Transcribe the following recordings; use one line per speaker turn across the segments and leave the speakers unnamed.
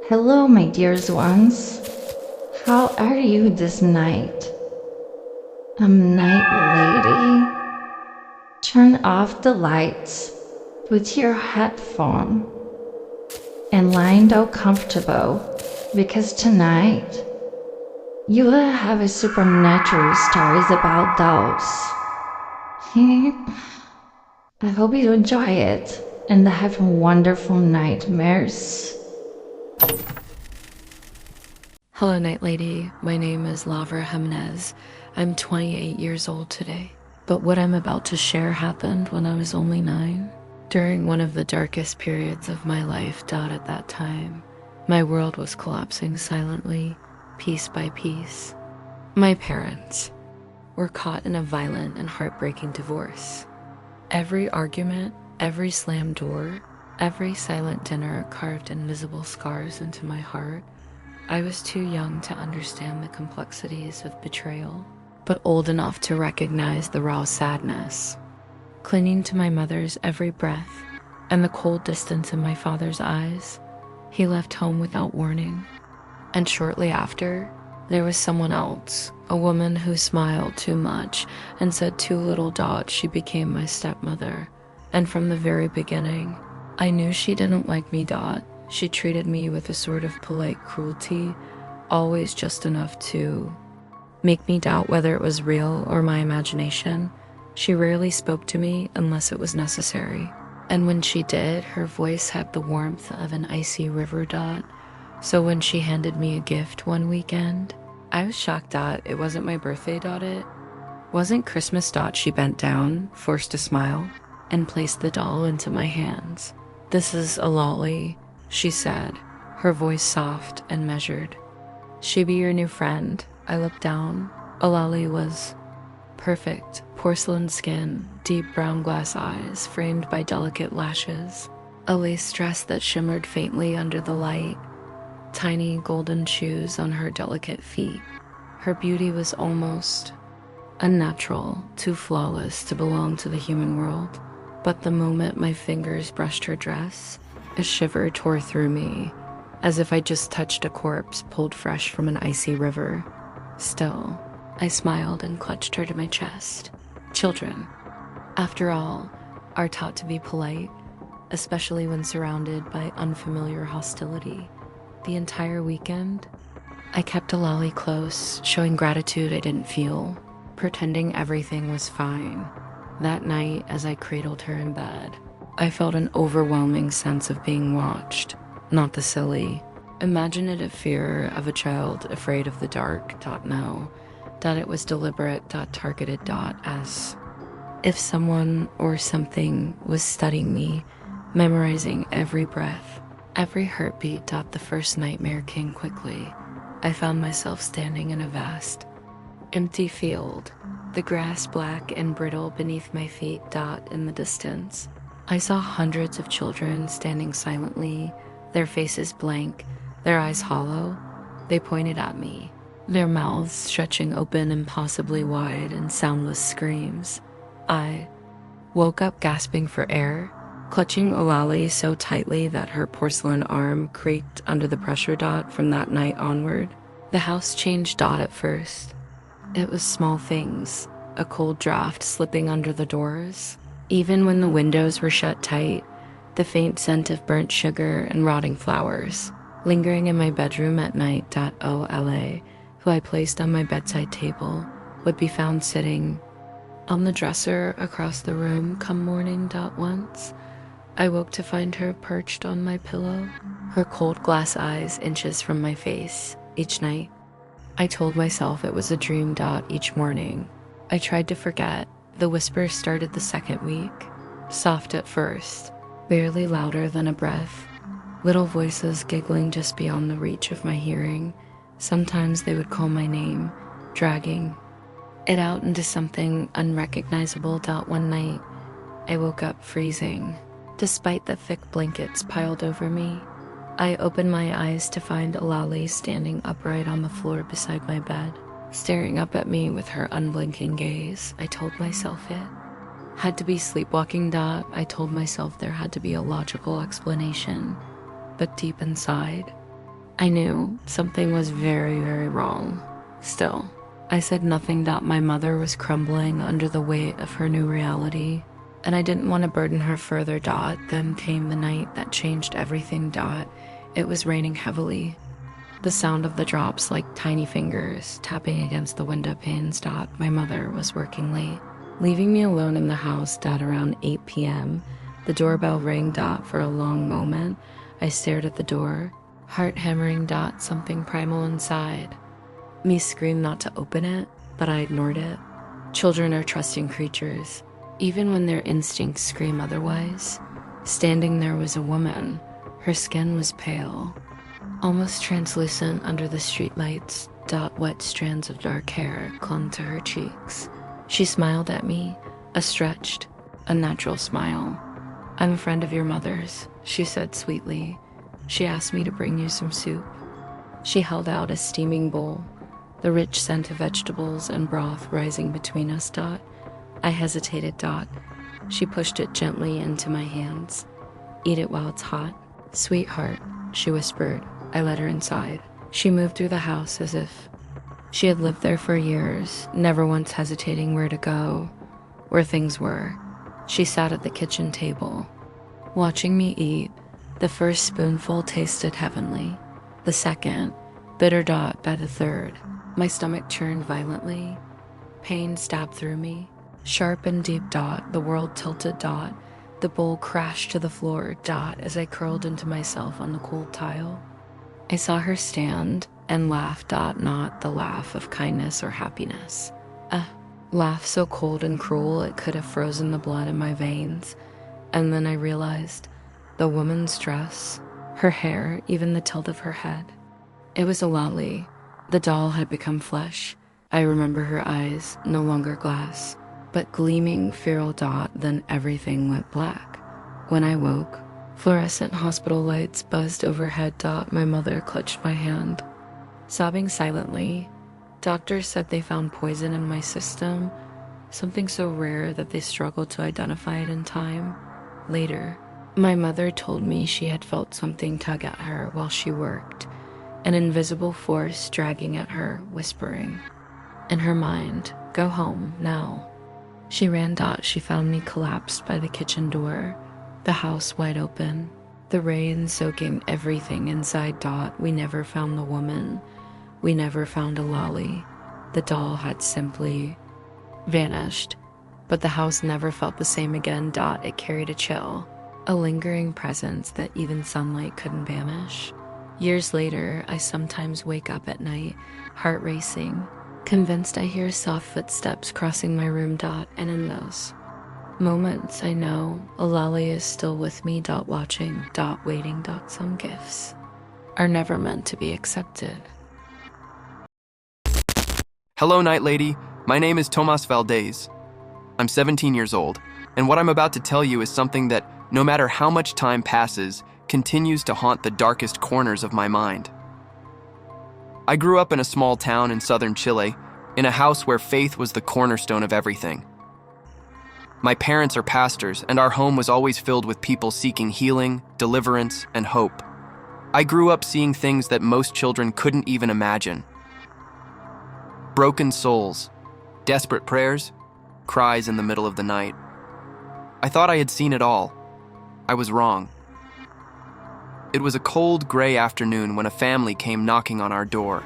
Hello, my dears ones. How are you this night? Night lady. Turn off the lights, put your headphone, and lie down comfortable because tonight you will have a supernatural stories about dolls. I hope you enjoy it and have wonderful nightmares.
Hello, Night Lady. My name is Lavra Jimenez. I'm 28 years old today. But what I'm about to share happened when I was only 9. During one of the darkest periods of my life. At that time, my world was collapsing silently, piece by piece. My parents were caught in a violent and heartbreaking divorce. Every argument, every slammed door, every silent dinner carved invisible scars into my heart. I was too young to understand the complexities of betrayal, but old enough to recognize the raw sadness. Clinging to my mother's every breath and the cold distance in my father's eyes, he left home without warning. And shortly after, there was someone else, a woman who smiled too much and said too little. She became my stepmother. And from the very beginning, I knew she didn't like me. She treated me with a sort of polite cruelty, always just enough to make me doubt whether it was real or my imagination. She rarely spoke to me unless it was necessary. And when she did, her voice had the warmth of an icy river. So when she handed me a gift one weekend, I was shocked. It wasn't my birthday. It wasn't Christmas. She bent down, forced a smile, and placed the doll into my hands. "This is Olali," she said, her voice soft and measured. "She be your new friend." I looked down. Olali was perfect, porcelain skin, deep brown glass eyes framed by delicate lashes, a lace dress that shimmered faintly under the light, tiny golden shoes on her delicate feet. Her beauty was almost unnatural, too flawless to belong to the human world. But the moment my fingers brushed her dress, a shiver tore through me, as if I just touched a corpse pulled fresh from an icy river. Still, I smiled and clutched her to my chest. Children, after all, are taught to be polite, especially when surrounded by unfamiliar hostility. The entire weekend, I kept Olali close, showing gratitude I didn't feel, pretending everything was fine. That night, as I cradled her in bed, I felt an overwhelming sense of being watched, not the silly, imaginative fear of a child afraid of the dark. No, that it was deliberate. Targeted. As if someone or something was studying me, memorizing every breath, every heartbeat. The first nightmare came quickly. I found myself standing in a vast, empty field, the grass black and brittle beneath my feet. In the distance, I saw hundreds of children standing silently, their faces blank, their eyes hollow. They pointed at me, their mouths stretching open impossibly wide in soundless screams. I woke up gasping for air, clutching Olali so tightly that her porcelain arm creaked under the pressure. From that night onward, the house changed. At first, it was small things, a cold draft slipping under the doors, even when the windows were shut tight, the faint scent of burnt sugar and rotting flowers, lingering in my bedroom at night. Olali, who I placed on my bedside table, would be found sitting on the dresser across the room come morning. Once, I woke to find her perched on my pillow, her cold glass eyes inches from my face. Each night, I told myself it was a dream. Each morning, I tried to forget. The whispers started the second week, soft at first, barely louder than a breath, little voices giggling just beyond the reach of my hearing. Sometimes they would call my name, dragging it out into something unrecognizable. One night, I woke up freezing, despite the thick blankets piled over me. I opened my eyes to find Olali standing upright on the floor beside my bed, staring up at me with her unblinking gaze. I told myself it had to be sleepwalking. I told myself there had to be a logical explanation. But deep inside, I knew something was very, very wrong. Still, I said nothing. My mother was crumbling under the weight of her new reality, and I didn't want to burden her further. Then came the night that changed everything. It was raining heavily. The sound of the drops like tiny fingers tapping against the window panes. My mother was working late, leaving me alone in the house. Around 8 p.m., the doorbell rang. For a long moment, I stared at the door, heart hammering. Something primal inside me screamed not to open it, but I ignored it. Children are trusting creatures, even when their instincts scream otherwise. Standing there was a woman. Her skin was pale, almost translucent under the streetlights. Wet strands of dark hair clung to her cheeks. She smiled at me, a stretched, unnatural smile. "I'm a friend of your mother's," she said sweetly. "She asked me to bring you some soup." She held out a steaming bowl, the rich scent of vegetables and broth rising between us. I hesitated. She pushed it gently into my hands. "Eat it while it's hot." "Sweetheart," she whispered. I led her inside. She moved through the house as if she had lived there for years, never once hesitating where to go, where things were. She sat at the kitchen table, watching me eat. The first spoonful tasted heavenly. The second, bitter. By the third, my stomach churned violently. Pain stabbed through me, sharp and deep. The world tilted. The bowl crashed to the floor. As I curled into myself on the cold tile. I saw her stand and laugh. Not the laugh of kindness or happiness. A laugh so cold and cruel it could have frozen the blood in my veins. And then I realized the woman's dress, her hair, even the tilt of her head. It was Olali. The doll had become flesh. I remember her eyes, no longer glass, but gleaming feral. Then everything went black. When I woke, fluorescent hospital lights buzzed overhead. My mother clutched my hand, sobbing silently. Doctors said they found poison in my system, something so rare that they struggled to identify it in time. Later, my mother told me she had felt something tug at her while she worked, an invisible force dragging at her, whispering in her mind, "Go home, now." She ran. She found me collapsed by the kitchen door, the house wide open, the rain soaking everything inside. We never found the woman. We never found Olali. The doll had simply vanished, but the house never felt the same again. It carried a chill, a lingering presence that even sunlight couldn't banish. Years later, I sometimes wake up at night, heart racing, convinced I hear soft footsteps crossing my room. And in those moments, I know Olali is still with me. Watching. Waiting. Some gifts are never meant to be accepted.
Hello, Night Lady. My name is Tomas Valdez. I'm 17 years old, and what I'm about to tell you is something that, no matter how much time passes, continues to haunt the darkest corners of my mind. I grew up in a small town in southern Chile, in a house where faith was the cornerstone of everything. My parents are pastors, and our home was always filled with people seeking healing, deliverance, and hope. I grew up seeing things that most children couldn't even imagine. Broken souls, desperate prayers, cries in the middle of the night. I thought I had seen it all. I was wrong. It was a cold, gray afternoon when a family came knocking on our door.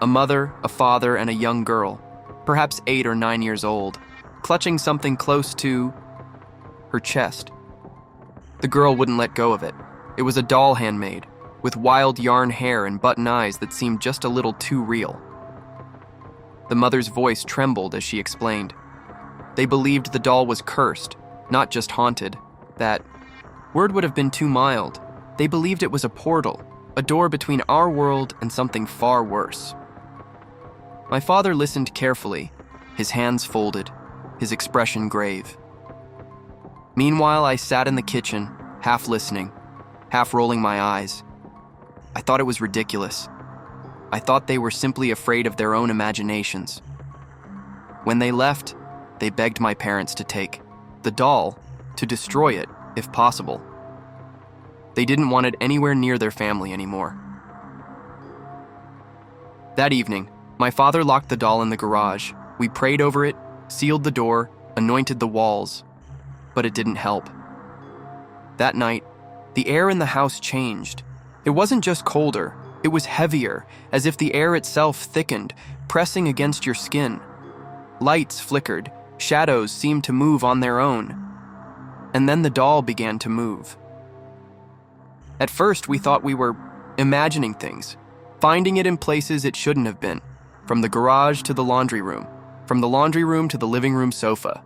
A mother, a father, and a young girl, perhaps 8 or 9 years old, clutching something close to her chest. The girl wouldn't let go of it. It was a doll handmade, with wild yarn hair and button eyes that seemed just a little too real. The mother's voice trembled as she explained. They believed the doll was cursed, not just haunted. That word would have been too mild. They believed it was a portal, a door between our world and something far worse. My father listened carefully, his hands folded, his expression grave. Meanwhile, I sat in the kitchen, half listening, half rolling my eyes. I thought it was ridiculous. I thought they were simply afraid of their own imaginations. When they left, they begged my parents to take the doll, to destroy it, if possible. They didn't want it anywhere near their family anymore. That evening, my father locked the doll in the garage. We prayed over it, sealed the door, anointed the walls, but it didn't help. That night, the air in the house changed. It wasn't just colder, it was heavier, as if the air itself thickened, pressing against your skin. Lights flickered, shadows seemed to move on their own, and then the doll began to move. At first, we thought we were imagining things, finding it in places it shouldn't have been, from the garage to the laundry room, from the laundry room to the living room sofa.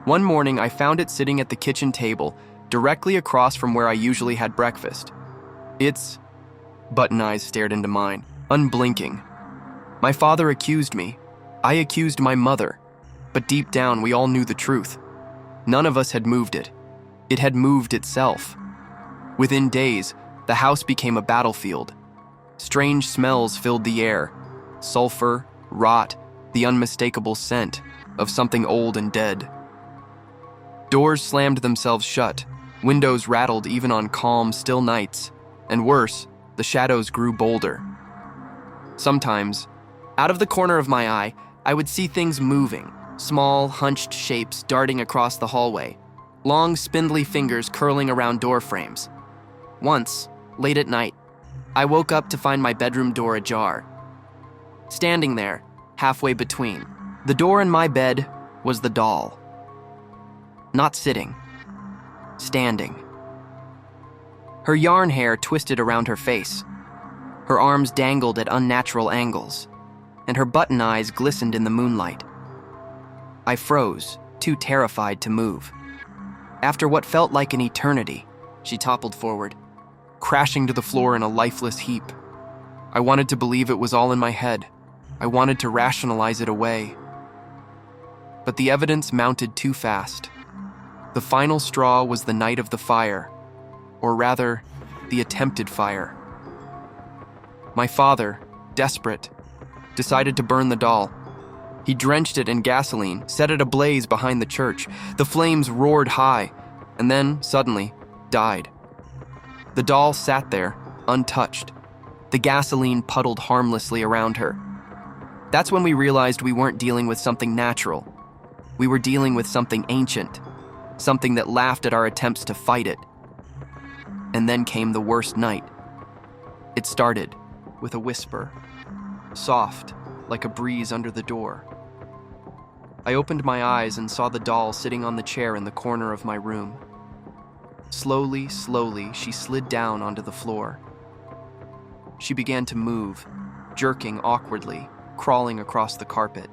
One morning, I found it sitting at the kitchen table, directly across from where I usually had breakfast. Its button eyes stared into mine, unblinking. My father accused me. I accused my mother. But deep down, we all knew the truth. None of us had moved it. It had moved itself. Within days, the house became a battlefield. Strange smells filled the air. Sulfur, rot, the unmistakable scent of something old and dead. Doors slammed themselves shut. Windows rattled even on calm, still nights. And worse, the shadows grew bolder. Sometimes, out of the corner of my eye, I would see things moving, small, hunched shapes darting across the hallway, long, spindly fingers curling around door frames. Once, late at night, I woke up to find my bedroom door ajar. Standing there, halfway between the door and my bed, was the doll. Not sitting, standing. Her yarn hair twisted around her face. Her arms dangled at unnatural angles, and her button eyes glistened in the moonlight. I froze, too terrified to move. After what felt like an eternity, she toppled forward, crashing to the floor in a lifeless heap. I wanted to believe it was all in my head. I wanted to rationalize it away. But the evidence mounted too fast. The final straw was the night of the fire, or rather, the attempted fire. My father, desperate, decided to burn the doll. He drenched it in gasoline, set it ablaze behind the church. The flames roared high, and then, suddenly, died. The doll sat there, untouched. The gasoline puddled harmlessly around her. That's when we realized we weren't dealing with something natural. We were dealing with something ancient, something that laughed at our attempts to fight it. And then came the worst night. It started with a whisper, soft, like a breeze under the door. I opened my eyes and saw the doll sitting on the chair in the corner of my room. Slowly, she slid down onto the floor. She began to move, jerking awkwardly, crawling across the carpet.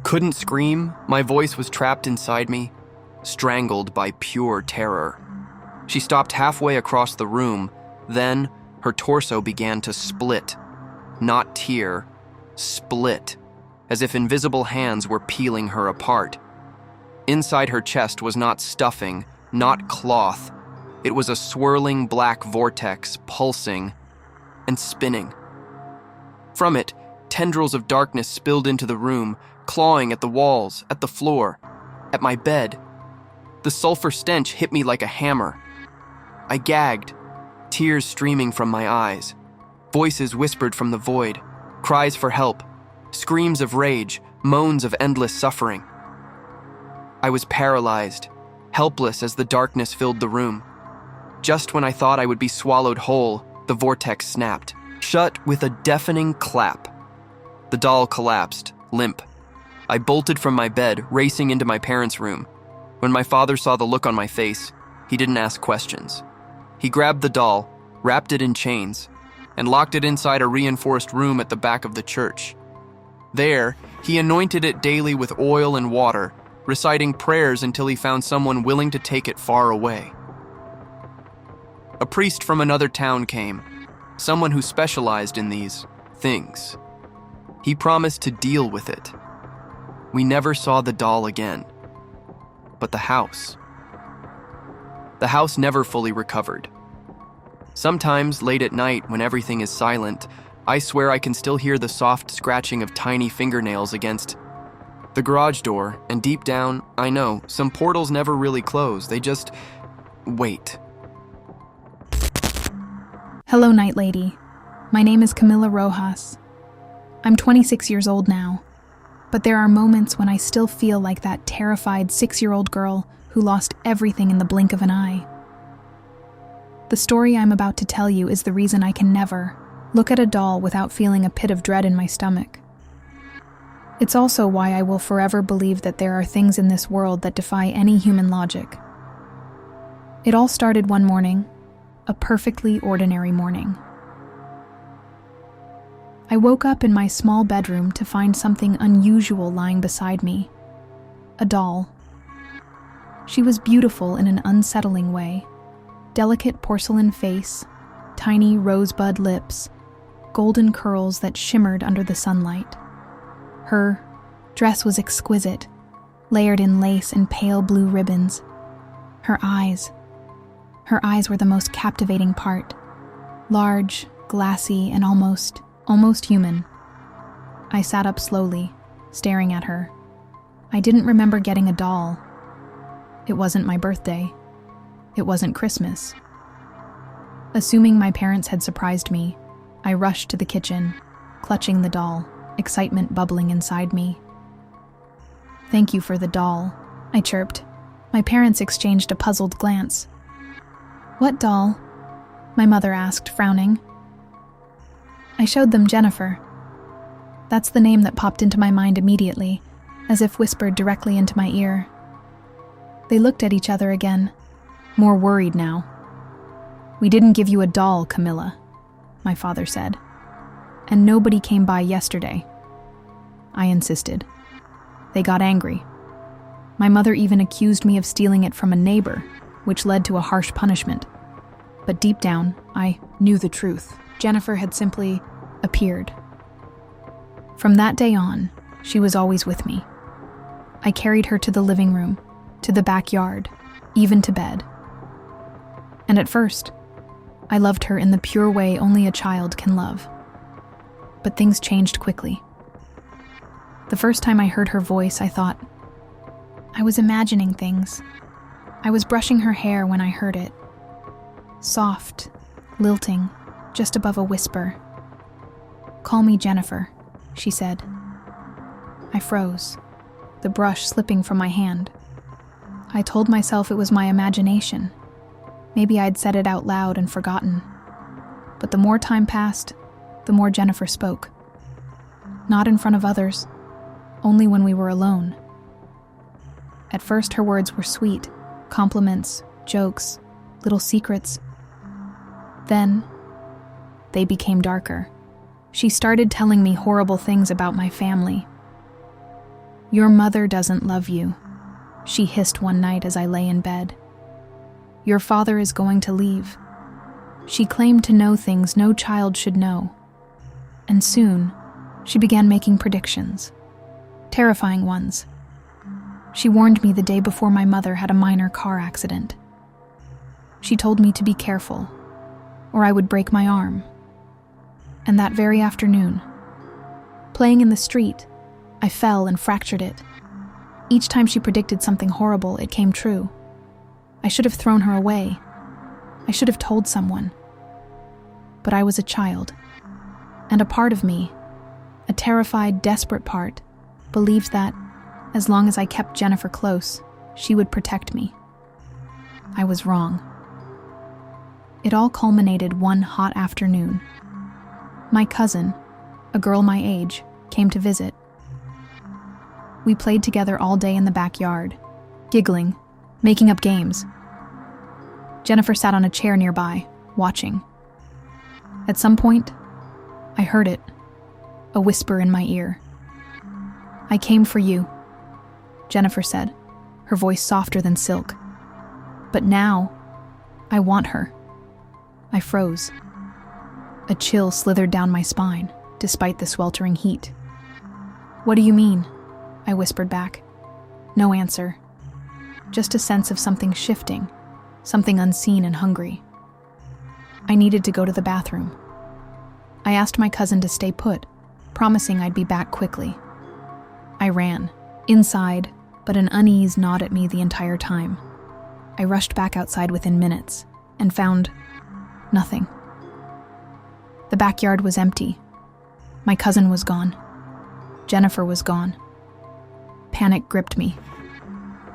Couldn't scream, my voice was trapped inside me, strangled by pure terror. She stopped halfway across the room, then her torso began to split. Not tear, split, as if invisible hands were peeling her apart. Inside her chest was not stuffing, not cloth. It was a swirling black vortex, pulsing and spinning. From it, tendrils of darkness spilled into the room, clawing at the walls, at the floor, at my bed. The sulfur stench hit me like a hammer. I gagged, tears streaming from my eyes. Voices whispered from the void, cries for help, screams of rage, moans of endless suffering. I was paralyzed, helpless as the darkness filled the room. Just when I thought I would be swallowed whole, the vortex snapped, shut with a deafening clap. The doll collapsed, limp. I bolted from my bed, racing into my parents' room. When my father saw the look on my face, he didn't ask questions. He grabbed the doll, wrapped it in chains, and locked it inside a reinforced room at the back of the church. There, he anointed it daily with oil and water, reciting prayers until he found someone willing to take it far away. A priest from another town came, someone who specialized in these things. He promised to deal with it. We never saw the doll again. But the house never fully recovered. Sometimes, late at night, when everything is silent, I swear I can still hear the soft scratching of tiny fingernails against the garage door, and deep down, I know, some portals never really close, they just wait.
Hello, Night Lady. My name is Camila Rojas. I'm 26 years old now, but there are moments when I still feel like that terrified 6-year-old girl who lost everything in the blink of an eye. The story I'm about to tell you is the reason I can never look at a doll without feeling a pit of dread in my stomach. It's also why I will forever believe that there are things in this world that defy any human logic. It all started one morning, a perfectly ordinary morning. I woke up in my small bedroom to find something unusual lying beside me. A doll. She was beautiful in an unsettling way. Delicate porcelain face, tiny rosebud lips, golden curls that shimmered under the sunlight. Her dress was exquisite, layered in lace and pale blue ribbons. Her eyes were the most captivating part. Large, glassy, and almost human. I sat up slowly, staring at her. I didn't remember getting a doll. It wasn't my birthday. It wasn't Christmas. Assuming my parents had surprised me, I rushed to the kitchen, clutching the doll, excitement bubbling inside me. "Thank you for the doll," I chirped. My parents exchanged a puzzled glance. "What doll?" my mother asked, frowning. I showed them Jennifer. That's the name that popped into my mind immediately, as if whispered directly into my ear. They looked at each other again, more worried now. "We didn't give you a doll, Camilla," my father said. "And nobody came by yesterday." I insisted. They got angry. My mother even accused me of stealing it from a neighbor, which led to a harsh punishment. But deep down, I knew the truth. Jennifer had simply appeared. From that day on, she was always with me. I carried her to the living room, to the backyard, even to bed. And at first, I loved her in the pure way only a child can love. But things changed quickly. The first time I heard her voice, I thought, I was imagining things. I was brushing her hair when I heard it. Soft, lilting, just above a whisper. "Call me Jennifer," she said. I froze, the brush slipping from my hand. I told myself it was my imagination. Maybe I'd said it out loud and forgotten. But the more time passed, the more Jennifer spoke. Not in front of others, only when we were alone. At first her words were sweet, compliments, jokes, little secrets. Then, they became darker. She started telling me horrible things about my family. "Your mother doesn't love you," she hissed one night as I lay in bed. "Your father is going to leave." She claimed to know things no child should know. And soon, she began making predictions. Terrifying ones. She warned me the day before my mother had a minor car accident. She told me to be careful, or I would break my arm. And that very afternoon, playing in the street, I fell and fractured it. Each time she predicted something horrible, it came true. I should have thrown her away. I should have told someone. But I was a child, and a part of me, a terrified, desperate part, believed that, as long as I kept Jennifer close, she would protect me. I was wrong. It all culminated one hot afternoon. My cousin, a girl my age, came to visit. We played together all day in the backyard, giggling, making up games. Jennifer sat on a chair nearby, watching. At some point, I heard it, a whisper in my ear. "I came for you," Jennifer said, her voice softer than silk. "But now, I want her." I froze. A chill slithered down my spine, despite the sweltering heat. "What do you mean?" I whispered back. No answer. Just a sense of something shifting, something unseen and hungry. I needed to go to the bathroom. I asked my cousin to stay put, promising I'd be back quickly. I ran, inside, but an unease gnawed at me the entire time. I rushed back outside within minutes, and found nothing. The backyard was empty. My cousin was gone. Jennifer was gone. Panic gripped me.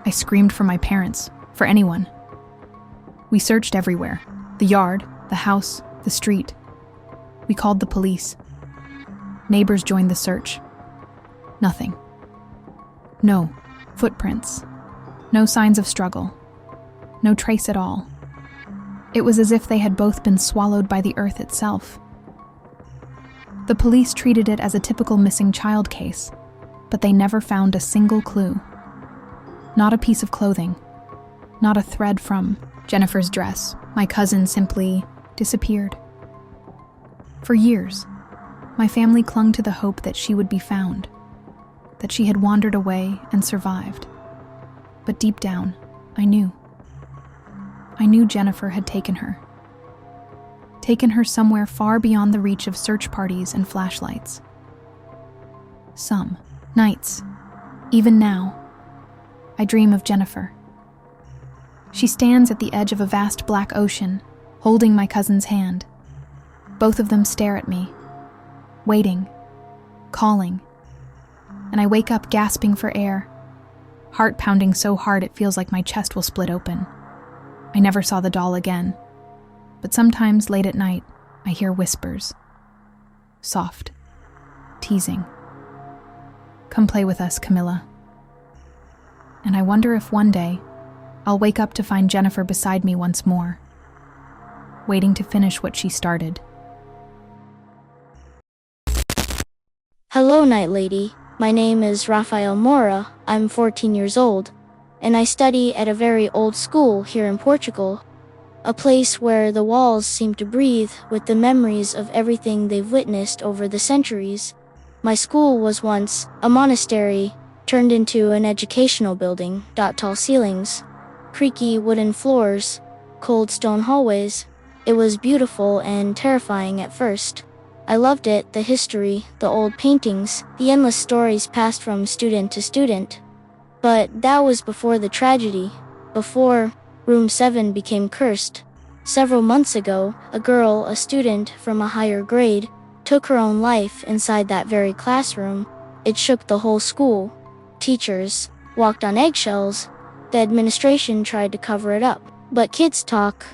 I screamed for my parents, for anyone. We searched everywhere, the yard, the house, the street. We called the police. Neighbors joined the search. Nothing. No footprints. No signs of struggle. No trace at all. It was as if they had both been swallowed by the earth itself. The police treated it as a typical missing child case, but they never found a single clue. Not a piece of clothing. Not a thread from Jennifer's dress. My cousin simply disappeared. For years, my family clung to the hope that she would be found, that she had wandered away and survived. But deep down, I knew. I knew Jennifer had taken her somewhere far beyond the reach of search parties and flashlights. Some nights, even now, I dream of Jennifer. She stands at the edge of a vast black ocean, holding my cousin's hand. Both of them stare at me, waiting, calling, and I wake up gasping for air, heart pounding so hard it feels like my chest will split open. I never saw the doll again, but sometimes late at night, I hear whispers. Soft, teasing. Come play with us, Camilla. And I wonder if one day, I'll wake up to find Jennifer beside me once more, waiting to finish what she started.
Hello, Night Lady. My name is Rafael Mora. I'm 14 years old, and I study at a very old school here in Portugal, a place where the walls seem to breathe with the memories of everything they've witnessed over the centuries. My school was once a monastery turned into an educational building. Tall ceilings, creaky wooden floors, cold stone hallways. It was beautiful and terrifying at first. I loved it, the history, the old paintings, the endless stories passed from student to student. But that was before the tragedy, before Room 7 became cursed. Several months ago, a girl, a student from a higher grade, took her own life inside that very classroom. It shook the whole school. Teachers walked on eggshells. The administration tried to cover it up. But kids talk.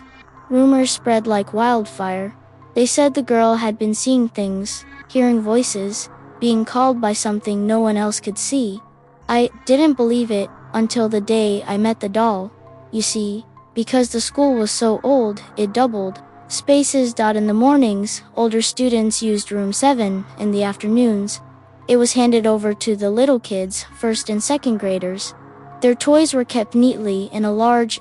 Rumors spread like wildfire. They said the girl had been seeing things, hearing voices, being called by something no one else could see. I didn't believe it until the day I met the doll. You see, because the school was so old, it doubled spaces. In the mornings, older students used room 7. In the afternoons, it was handed over to the little kids, first and second graders. Their toys were kept neatly in a large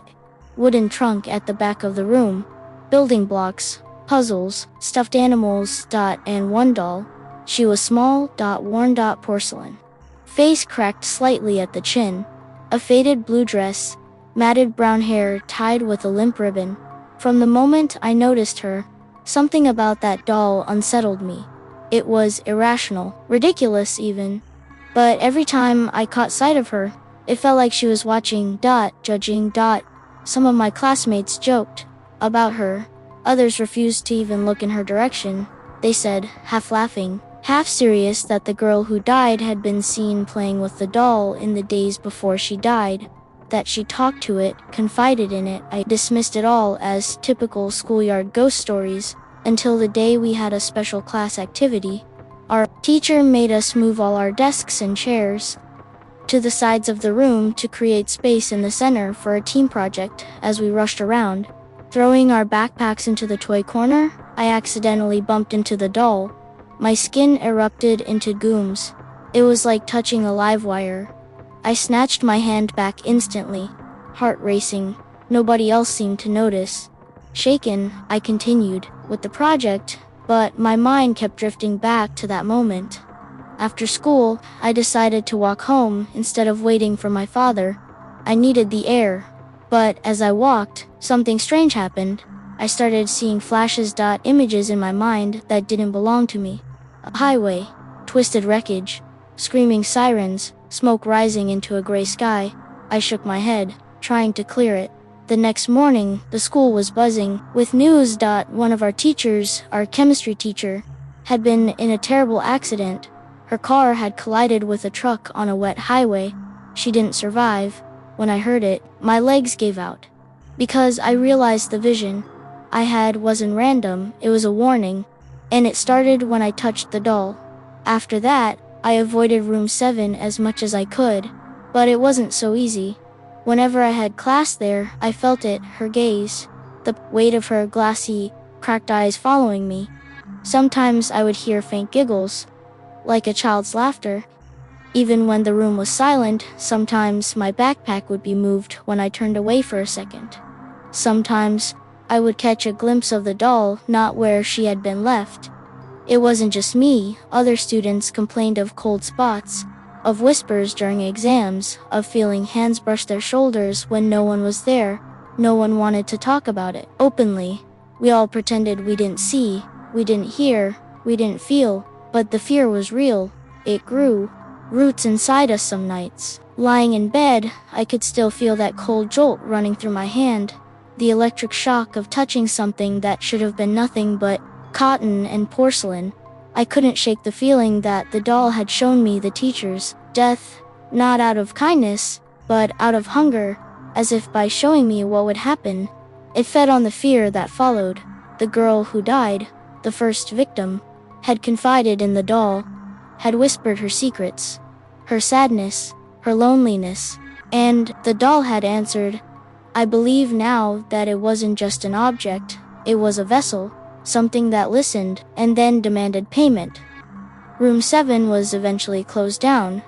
wooden trunk at the back of the room. Building blocks, puzzles, stuffed animals. And one doll. She was small. Worn. Porcelain. Face cracked slightly at the chin. A faded blue dress. Matted brown hair tied with a limp ribbon. From the moment I noticed her, something about that doll unsettled me. It was irrational, ridiculous even. But every time I caught sight of her, it felt like she was watching. Judging. Some of my classmates joked about her. Others refused to even look in her direction. They said, half laughing, half serious, that the girl who died had been seen playing with the doll in the days before she died, that she talked to it, confided in it. I dismissed it all as typical schoolyard ghost stories until the day we had a special class activity. Our teacher made us move all our desks and chairs to the sides of the room to create space in the center for a team project. As we rushed around, throwing our backpacks into the toy corner, I accidentally bumped into the doll. My skin erupted into gooms. It was like touching a live wire. I snatched my hand back instantly, heart racing. Nobody else seemed to notice. Shaken, I continued with the project, but my mind kept drifting back to that moment. After school, I decided to walk home instead of waiting for my father. I needed the air. But as I walked, something strange happened. I started seeing flashes. Images in my mind that didn't belong to me. A highway, twisted wreckage, screaming sirens, smoke rising into a gray sky. I shook my head, trying to clear it. The next morning, the school was buzzing with news. One of our teachers, our chemistry teacher, had been in a terrible accident. Her car had collided with a truck on a wet highway. She didn't survive. When I heard it, my legs gave out. Because I realized the vision I had wasn't random, it was a warning. And it started when I touched the doll. After that, I avoided room 7 as much as I could. But it wasn't so easy. Whenever I had class there, I felt it, her gaze, the weight of her glassy, cracked eyes following me. Sometimes I would hear faint giggles, like a child's laughter. Even when the room was silent, sometimes my backpack would be moved when I turned away for a second. Sometimes I would catch a glimpse of the doll, not where she had been left. It wasn't just me. Other students complained of cold spots, of whispers during exams, of feeling hands brush their shoulders when no one was there. No one wanted to talk about it openly. We all pretended we didn't see, we didn't hear, we didn't feel, but the fear was real. It grew roots inside us some nights. Lying in bed, I could still feel that cold jolt running through my hand, the electric shock of touching something that should have been nothing but cotton and porcelain. I couldn't shake the feeling that the doll had shown me the teacher's death, not out of kindness, but out of hunger, as if by showing me what would happen. It fed on the fear that followed. The girl who died, the first victim, had confided in the doll, had whispered her secrets, her sadness, her loneliness, and the doll had answered. I believe now that it wasn't just an object, it was a vessel, something that listened and then demanded payment. Room 7 was eventually closed down.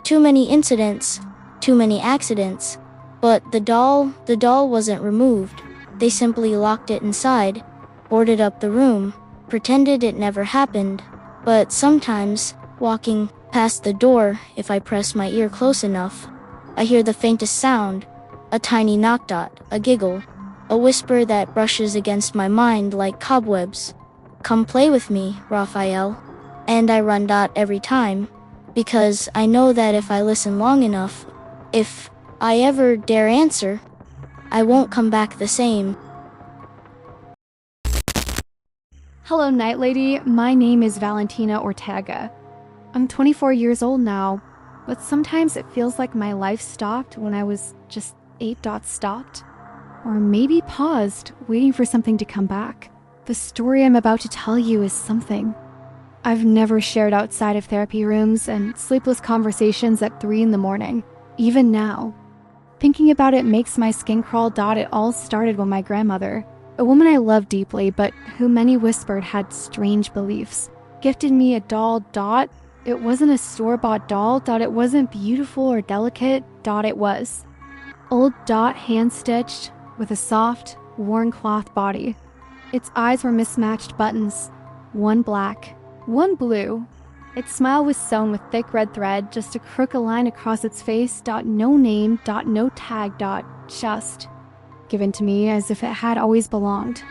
Too many incidents, too many accidents, but the doll wasn't removed. They simply locked it inside, boarded up the room, pretended it never happened. But sometimes, walking past the door, if I press my ear close enough, I hear the faintest sound, a tiny knock, a giggle, a whisper that brushes against my mind like cobwebs. Come play with me, Raphael. And I run every time, because I know that if I listen long enough, if I ever dare answer, I won't come back the same.
Hello, Night Lady. My name is Valentina Ortega. I'm 24 years old now, but sometimes it feels like my life stopped when I was just 8 dots stopped. Or maybe paused, waiting for something to come back. The story I'm about to tell you is something I've never shared outside of therapy rooms and sleepless conversations at 3 in the morning. Even now, thinking about it makes my skin crawl. It all started when my grandmother, a woman I love deeply but who many whispered had strange beliefs, gifted me a doll. It wasn't a store-bought doll. It wasn't beautiful or delicate. It was old. Hand-stitched with a soft, worn cloth body. Its eyes were mismatched buttons, one black, one blue. Its smile was sewn with thick red thread, just a crooked line across its face. No name. No tag. Just given to me as if it had always belonged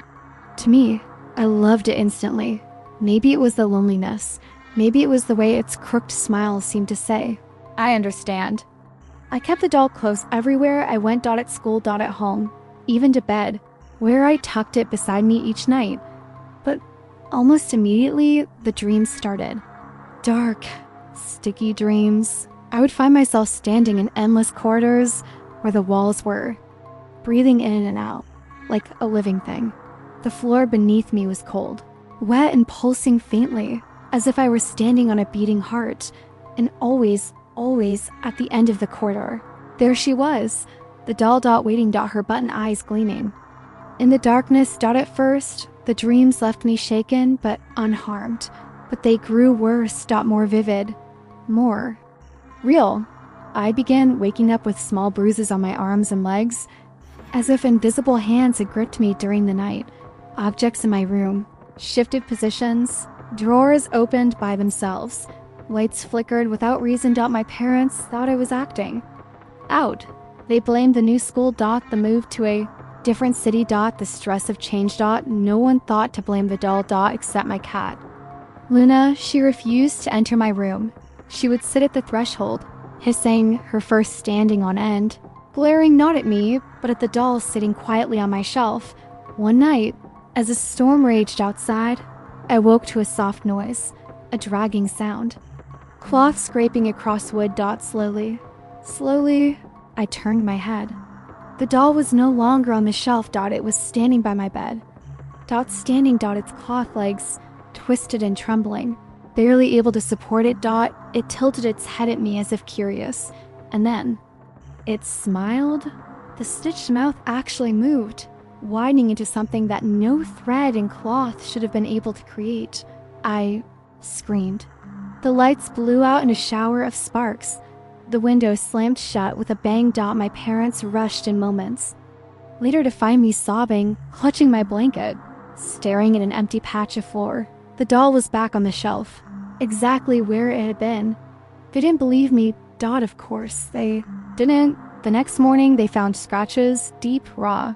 to me. I loved it instantly. Maybe it was the loneliness. Maybe it was the way its crooked smile seemed to say, I understand. I kept the doll close everywhere I went. At school. At home. Even to bed, where I tucked it beside me each night. But almost immediately, the dreams started. Dark, sticky dreams. I would find myself standing in endless corridors where the walls were, breathing in and out, like a living thing. The floor beneath me was cold, wet and pulsing faintly, as if I were standing on a beating heart. And always at the end of the corridor, there she was, the doll. Waiting. Her button eyes gleaming. In the darkness. At first, the dreams left me shaken but unharmed. But they grew worse. More vivid. More real. I began waking up with small bruises on my arms and legs, as if invisible hands had gripped me during the night. Objects in my room shifted positions. Drawers opened by themselves. Lights flickered without reason. My parents thought I was acting out. They blamed the new school. The move to a different city. The stress of change. No one thought to blame the doll. Except my cat. Luna, she refused to enter my room. She would sit at the threshold, hissing, her fur standing on end. glaring not at me, but at the doll sitting quietly on my shelf. One night, as a storm raged outside, I woke to a soft noise, a dragging sound. Cloth scraping across wood. Slowly. Slowly, I turned my head. The doll was no longer on the shelf. It was standing by my bed. Standing. Its cloth legs twisted and trembling. Barely able to support it. It tilted its head at me as if curious. And then, it smiled. The stitched mouth actually moved, widening into something that no thread and cloth should have been able to create. I screamed. The lights blew out in a shower of sparks. The window slammed shut with a bang. My parents rushed in moments, later to find me sobbing, clutching my blanket, staring at an empty patch of floor. The doll was back on the shelf, exactly where it had been. They didn't believe me. Of course, they didn't. The next morning, they found scratches, deep, raw.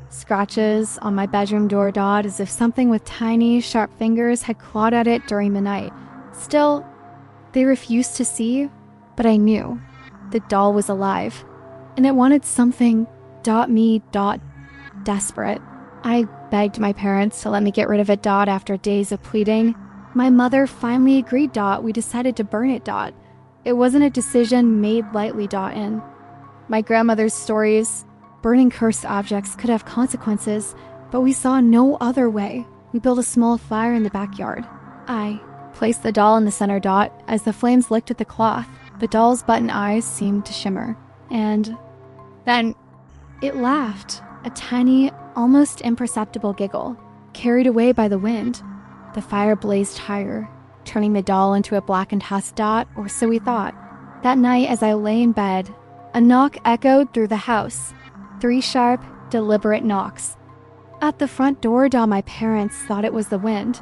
Scratches on my bedroom door. As if something with tiny, sharp fingers had clawed at it during the night. Still, they refused to see, but I knew the doll was alive, and it wanted something. Desperate. I begged my parents to let me get rid of it. After days of pleading, my mother finally agreed. We decided to burn it. It wasn't a decision made lightly. In my grandmother's stories, burning cursed objects could have consequences, but we saw no other way. We built a small fire in the backyard. I placed the doll in the center. As the flames licked at the cloth, the doll's button eyes seemed to shimmer. And then it laughed, a tiny, almost imperceptible giggle, carried away by the wind. The fire blazed higher, turning the doll into a blackened husk. Or so we thought. That night, as I lay in bed, a knock echoed through the house. 3 sharp, deliberate knocks. At the front door. My parents thought it was the wind.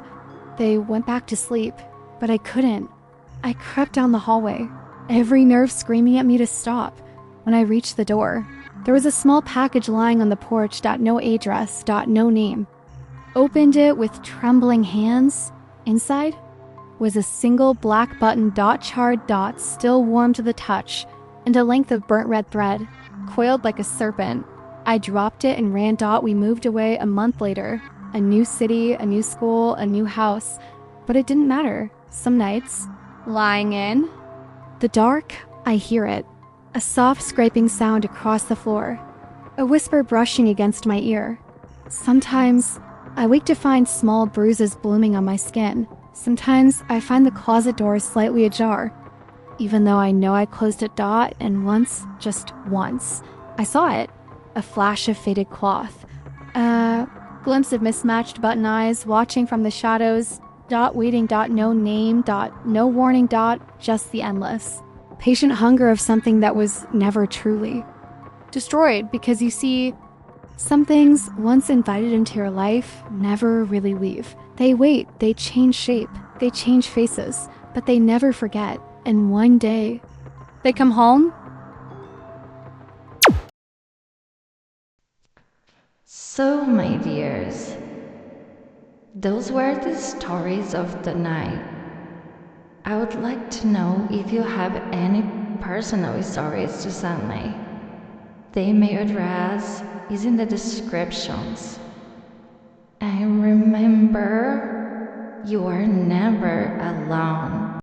They went back to sleep, but I couldn't. I crept down the hallway, every nerve screaming at me to stop. When I reached the door, there was a small package lying on the porch. No address. No name. Opened it with trembling hands. Inside was a single black button. Charred. Still warm to the touch, and a length of burnt red thread, coiled like a serpent. I dropped it and ran. We moved away a month later. A new city, a new school, a new house. But it didn't matter. Some nights, lying in the dark, I hear it. A soft scraping sound across the floor. A whisper brushing against my ear. Sometimes, I wake to find small bruises blooming on my skin. Sometimes, I find the closet door slightly ajar, even though I know I closed it. And once, just once, I saw it. A flash of faded cloth. A glimpse of mismatched button eyes watching from the shadows. Waiting. No name. No warning. Just the endless, patient hunger of something that was never truly destroyed. Because you see, some things once invited into your life never really leave. They wait, they change shape, they change faces, but they never forget. And one day, they come home.
So, my dears, those were the stories of the night. I would like to know if you have any personal stories to send me. The email address is in the descriptions. And remember, you are never alone.